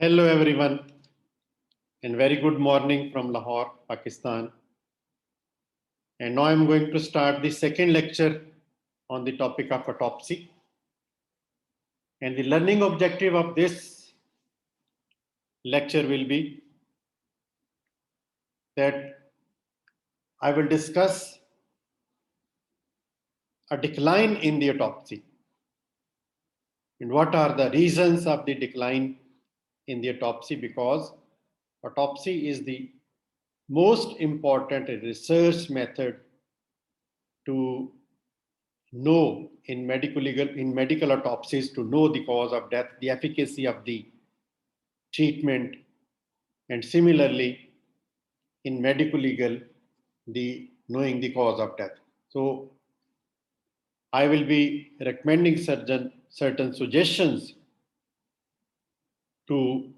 Hello everyone and very good morning from Lahore, Pakistan. And now I'm going to start the second lecture on the topic of autopsy. And the learning objective of this lecture will be that I will discuss a decline in the autopsy and what are the reasons of the decline in the autopsy, because autopsy is the most important research method to know in medical autopsies, to know the cause of death, the efficacy of the treatment, and similarly in medical legal, the knowing the cause of death. So I will be recommending certain suggestions to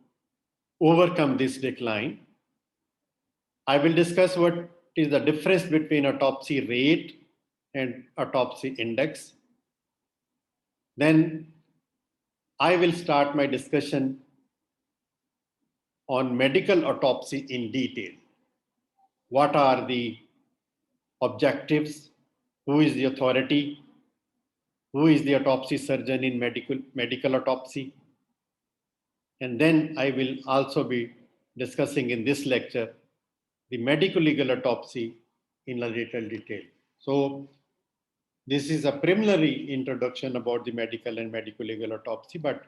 overcome this decline. I will discuss what is the difference between autopsy rate and autopsy index. Then I will start my discussion on medical autopsy in detail. What are the objectives? Who is the authority? Who is the autopsy surgeon in medical autopsy? And then I will also be discussing in this lecture the medical legal autopsy in a little detail. So this is a preliminary introduction about the medical and medical legal autopsy, but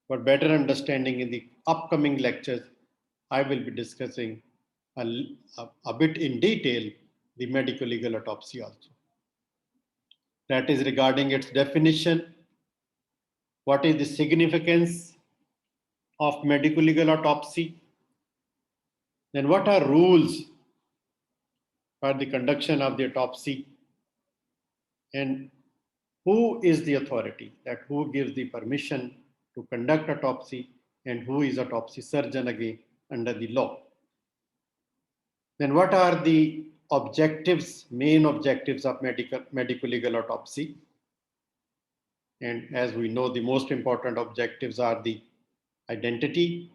for better understanding in the upcoming lectures, I will be discussing a bit in detail the medical legal autopsy also. That is regarding its definition, what is the significance of medical legal autopsy, then what are rules for the conduction of the autopsy, and who is the authority, that who gives the permission to conduct autopsy, and who is autopsy surgeon again under the law. Then what are the objectives, main objectives of medical legal autopsy? And as we know, the most important objectives are the identity,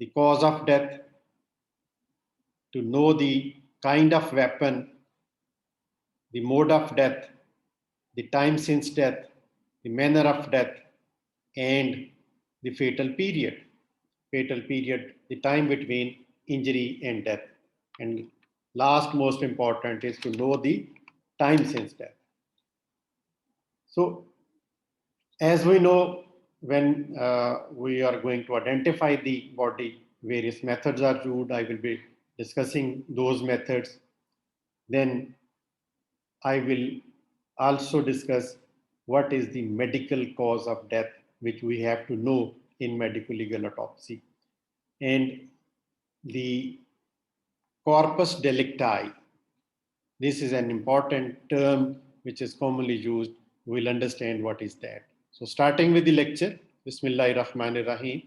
the cause of death, to know the kind of weapon, the mode of death, the time since death, the manner of death, and the fatal period. Fatal period, the time between injury and death. And last most important is to know the time since death. So as we know, when we are going to identify the body, various methods are used. I will be discussing those methods. Then I will also discuss what is the medical cause of death, which we have to know in medical legal autopsy. And the corpus delicti, this is an important term which is commonly used. We'll understand what is that. So starting with the lecture, Bismillahir Rahmanir Rahim.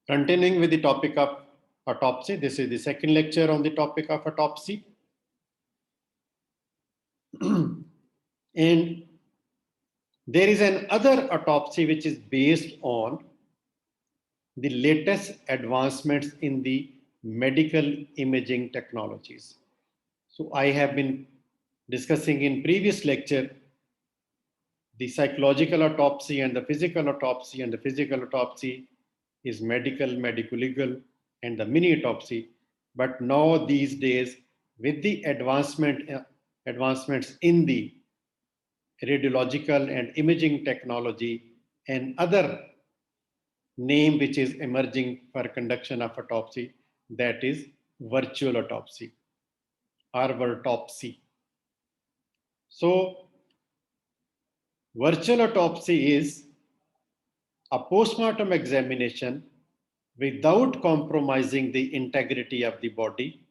Continuing with the topic of autopsy, this is the second lecture on the topic of autopsy. And there is another autopsy which is based on the latest advancements in the medical imaging technologies. So I have been discussing in previous lecture the psychological autopsy and the physical autopsy, and the physical autopsy is medical, medical legal, and the mini autopsy. But now these days, with the advancements in the radiological and imaging technology and other name which is emerging for conduction of autopsy, that is virtual autopsy or virtopsy. So virtual autopsy is a postmortem examination without compromising the integrity of the body,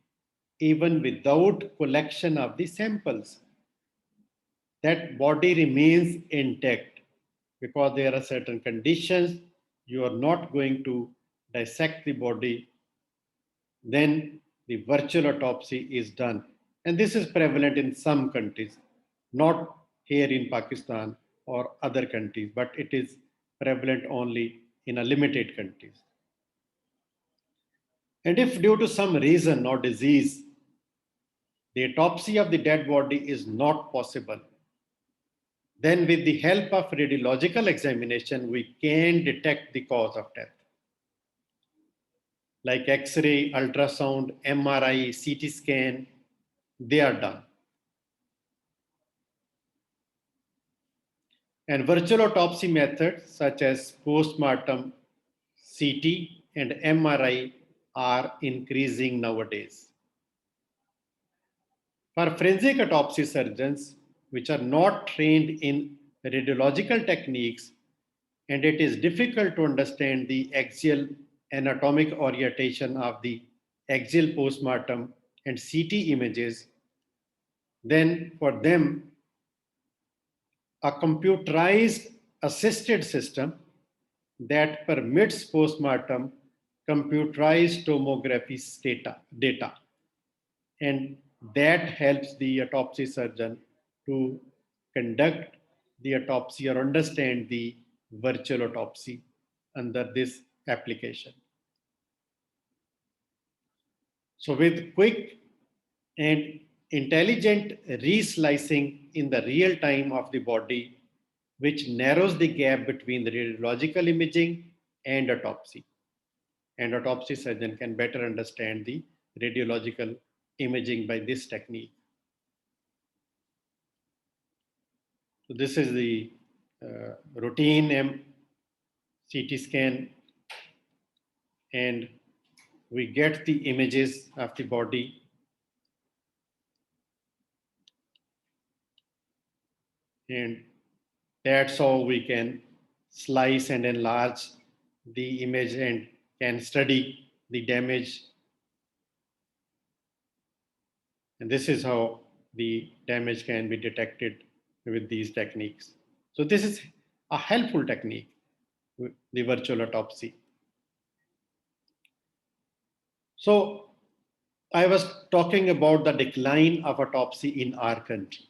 even without collection of the samples. That body remains intact because there are certain conditions. You are not going to dissect the body. Then the virtual autopsy is done. And this is prevalent in some countries, not here in Pakistan or other countries, but it is prevalent only in a limited countries. And if due to some reason or disease, the autopsy of the dead body is not possible, then with the help of radiological examination, we can detect the cause of death. Like X-ray, ultrasound, MRI, CT scan, they are done. And virtual autopsy methods such as postmortem, CT, and MRI are increasing nowadays. For forensic autopsy surgeons, which are not trained in radiological techniques, and it is difficult to understand the axial anatomic orientation of the axial postmortem and CT images, then for them, a computerized assisted system that permits postmortem computerized tomography data, and that helps the autopsy surgeon to conduct the autopsy or understand the virtual autopsy under this application. So with quick and intelligent reslicing in the real time of the body, which narrows the gap between the radiological imaging and autopsy. And autopsy surgeon can better understand the radiological imaging by this technique. So this is the routine CT scan, and we get the images of the body. And that's how we can slice and enlarge the image and can study the damage. And this is how the damage can be detected with these techniques. So this is a helpful technique, the virtual autopsy. So I was talking about the decline of autopsy in our country.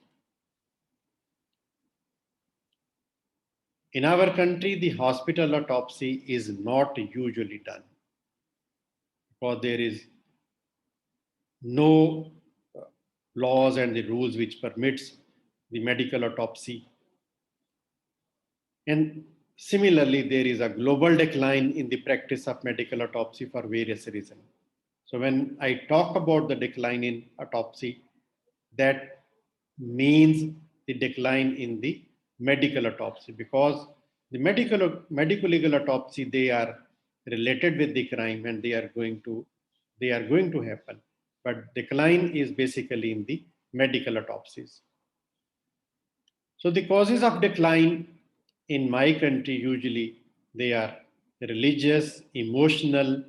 In our country, the hospital autopsy is not usually done because there is no laws and the rules which permits the medical autopsy. And similarly, there is a global decline in the practice of medical autopsy for various reasons. So when I talk about the decline in autopsy, that means the decline in the medical autopsy, because the medical legal autopsy, they are related with the crime and they are going to happen. But decline is basically in the medical autopsies. So the causes of decline in my country usually they are religious, emotional,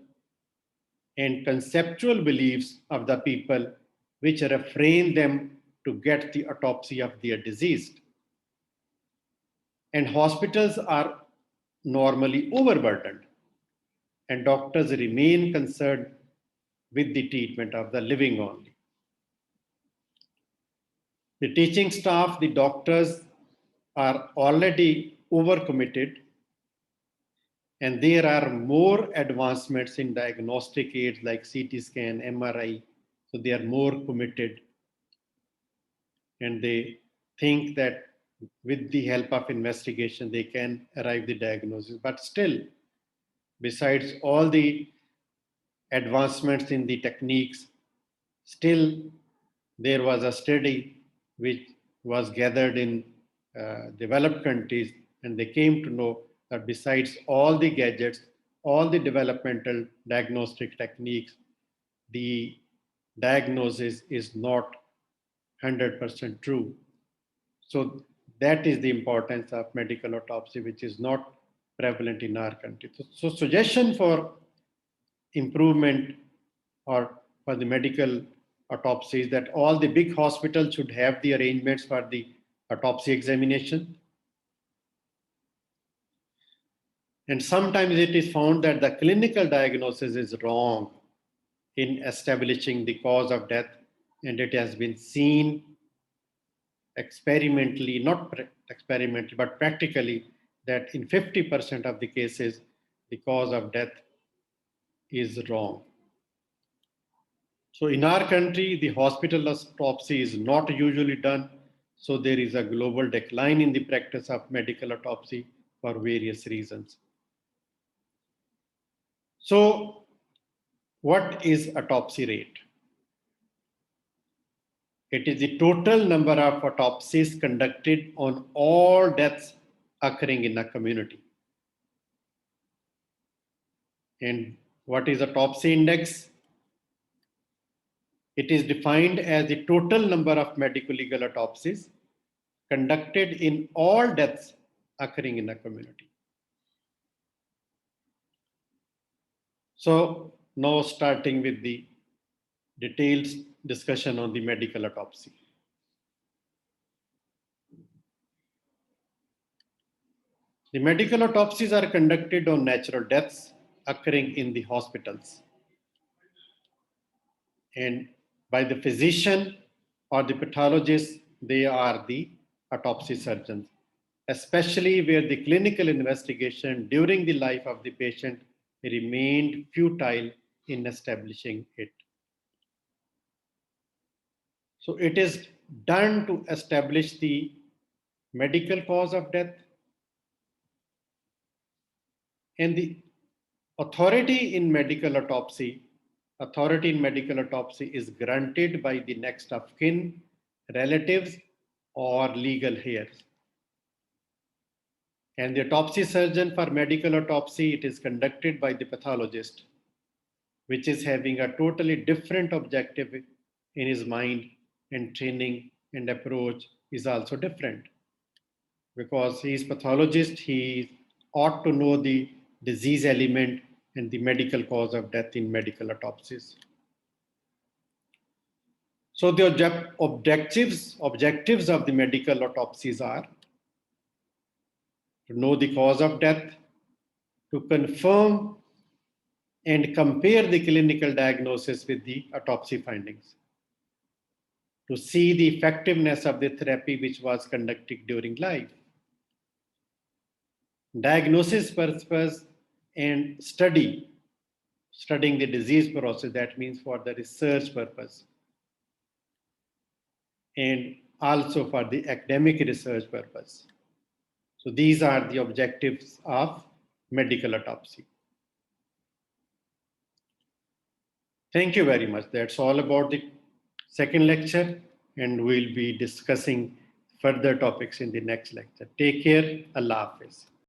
and conceptual beliefs of the people which refrain them to get the autopsy of their deceased. And hospitals are normally overburdened, and doctors remain concerned with the treatment of the living only. The teaching staff, the doctors are already overcommitted, and there are more advancements in diagnostic aids like CT scan, MRI, so they are more committed, and they think that with the help of investigation they can arrive the diagnosis. But still, besides all the advancements in the techniques, still there was a study which was gathered in developed countries, and they came to know that besides all the gadgets, all the developmental diagnostic techniques, the diagnosis is not 100% true. So that is the importance of medical autopsy, which is not prevalent in our country. So suggestion for improvement or for the medical autopsies that all the big hospitals should have the arrangements for the autopsy examination. And sometimes it is found that the clinical diagnosis is wrong in establishing the cause of death, and it has been seen experimentally, not experimentally, but practically, that in 50% of the cases, the cause of death is wrong. So in our country, the hospital autopsy is not usually done. So there is a global decline in the practice of medical autopsy for various reasons. So what is autopsy rate? It is the total number of autopsies conducted on all deaths occurring in a community. And what is autopsy index? It is defined as the total number of medical legal autopsies conducted in all deaths occurring in a community. So now starting with the detailed discussion on the medical autopsy. The medical autopsies are conducted on natural deaths occurring in the hospitals and by the physician or the pathologist. They are the autopsy surgeons, especially where the clinical investigation during the life of the patient remained futile in establishing it. So it is done to establish the medical cause of death, and the authority in medical autopsy is granted by the next of kin, relatives, or legal heirs. And the autopsy surgeon for medical autopsy, it is conducted by the pathologist, which is having a totally different objective in his mind, and training and approach is also different. Because he is pathologist, he ought to know the disease element and the medical cause of death in medical autopsies. So the objectives of the medical autopsies are to know the cause of death, to confirm and compare the clinical diagnosis with the autopsy findings, to see the effectiveness of the therapy which was conducted during life, diagnosis purpose, and studying the disease process, that means for the research purpose, and also for the academic research purpose. So these are the objectives of medical autopsy. Thank you very much. That's all about the second lecture, and we'll be discussing further topics in the next lecture. Take care. Allah Hafiz.